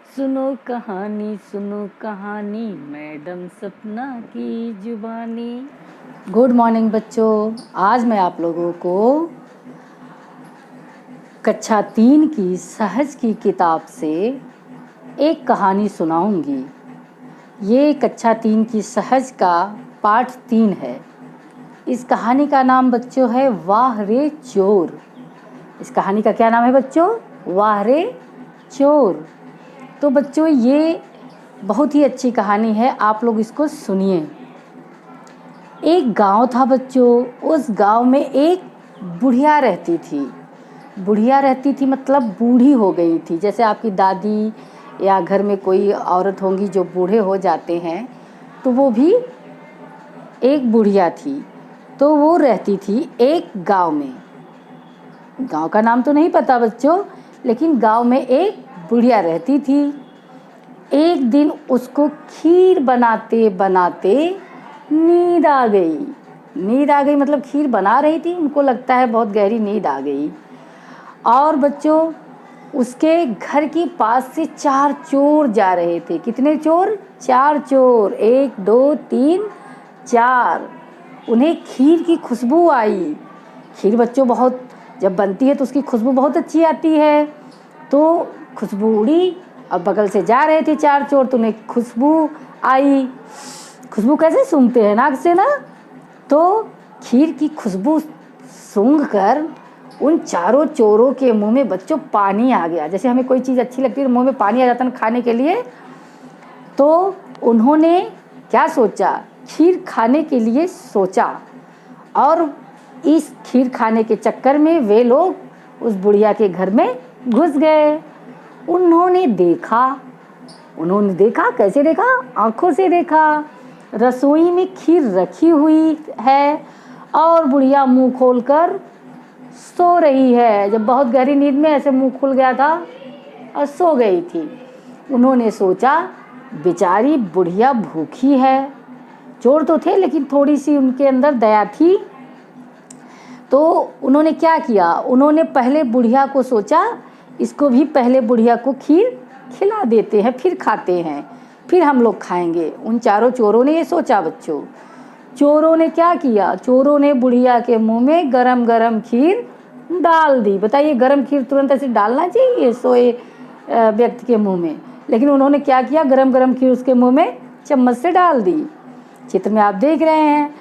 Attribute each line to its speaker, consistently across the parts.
Speaker 1: सुनो कहानी मैडम सपना की जुबानी। गुड मॉर्निंग बच्चों, आज मैं आप लोगों को कक्षा 3 की सहज की किताब से एक कहानी सुनाऊंगी। ये कक्षा 3 की सहज का पाठ 3 है। इस कहानी का नाम बच्चों है वाह रे चोर। इस कहानी का क्या नाम है बच्चों? वाह रे चोर। तो बच्चों ये बहुत ही अच्छी कहानी है, आप लोग इसको सुनिए। एक गांव था बच्चों, उस गांव में एक बुढ़िया रहती थी। बुढ़िया रहती थी मतलब बूढ़ी हो गई थी। जैसे आपकी दादी या घर में कोई औरत होंगी जो बूढ़े हो जाते हैं, तो वो भी एक बुढ़िया थी। तो वो रहती थी एक गांव में। गांव का नाम तो नहीं पता बच्चों, लेकिन गांव में एक बुढ़िया रहती थी। एक दिन उसको खीर बनाते बनाते नींद आ गई। नींद आ गई मतलब खीर बना रही थी, उनको लगता है बहुत गहरी नींद आ गई। और बच्चों उसके घर के पास से 4 चोर जा रहे थे। कितने चोर? 4 चोर। 1 2 3 4। उन्हें खीर की खुशबू आई। खीर बच्चों बहुत जब बनती है तो उसकी खुशबू बहुत अच्छी आती है। तो खुशबू उड़ी और बगल से जा रहे थे 4 चोर, तो उन्हें खुशबू आई। खुशबू कैसे सूंघते हैं? नाक से ना। तो खीर की खुशबू सूंघ कर उन चारों चोरों के मुंह में बच्चों पानी आ गया। जैसे हमें कोई चीज़ अच्छी लगती है मुंह में पानी आ जाता है खाने के लिए। तो उन्होंने क्या सोचा? खीर खाने के लिए सोचा। और इस खीर खाने के चक्कर में वे लोग उस बुढ़िया के घर में घुस गए। उन्होंने देखा कैसे देखा? आंखों से देखा। रसोई में खीर रखी हुई है और बुढ़िया मुंह खोलकर सो रही है। जब बहुत गहरी नींद में ऐसे मुंह खुल गया था और सो गई थी। उन्होंने सोचा बेचारी बुढ़िया भूखी है। चोर तो थे लेकिन थोड़ी सी उनके अंदर दया थी। तो उन्होंने क्या किया? उन्होंने पहले बुढ़िया को सोचा इसको भी पहले बुढ़िया को खीर खिला देते हैं, फिर खाते हैं, फिर हम लोग खाएंगे। उन चारों चोरों ने ये सोचा बच्चों। चोरों ने क्या किया? चोरों ने बुढ़िया के मुंह में गरम गरम खीर डाल दी। बताइए, गरम खीर तुरंत ऐसे डालना चाहिए सोए व्यक्ति के मुंह में? लेकिन उन्होंने क्या किया? गरम गरम खीर उसके मुंह में चम्मच से डाल दी। चित्र में आप देख रहे हैं।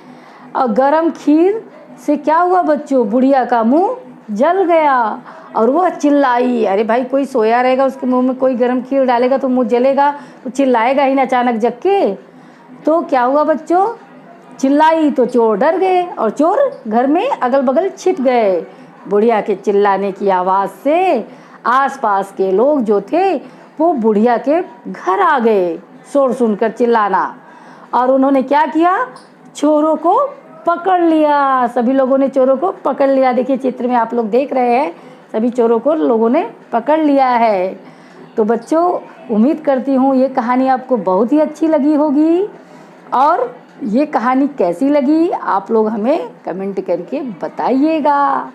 Speaker 1: और गरम खीर से क्या हुआ बच्चों? बुढ़िया का मुंह जल गया और वह चिल्लाई। अरे भाई, कोई सोया रहेगा उसके मुंह में कोई गरम खीर डालेगा तो मुंह जलेगा, तो चिल्लाएगा ही ना अचानक जग के। तो क्या हुआ बच्चों? चिल्लाई तो चोर डर गए और चोर घर में अगल बगल छिप गए। बुढ़िया के चिल्लाने की आवाज़ से आसपास के लोग जो थे वो बुढ़िया के घर आ गए, शोर सुनकर चिल्लाना। और उन्होंने क्या किया? चोरों को पकड़ लिया। सभी लोगों ने चोरों को पकड़ लिया। देखिए चित्र में आप लोग देख रहे हैं, सभी चोरों को लोगों ने पकड़ लिया है। तो बच्चों उम्मीद करती हूँ ये कहानी आपको बहुत ही अच्छी लगी होगी। और ये कहानी कैसी लगी आप लोग हमें कमेंट करके बताइएगा।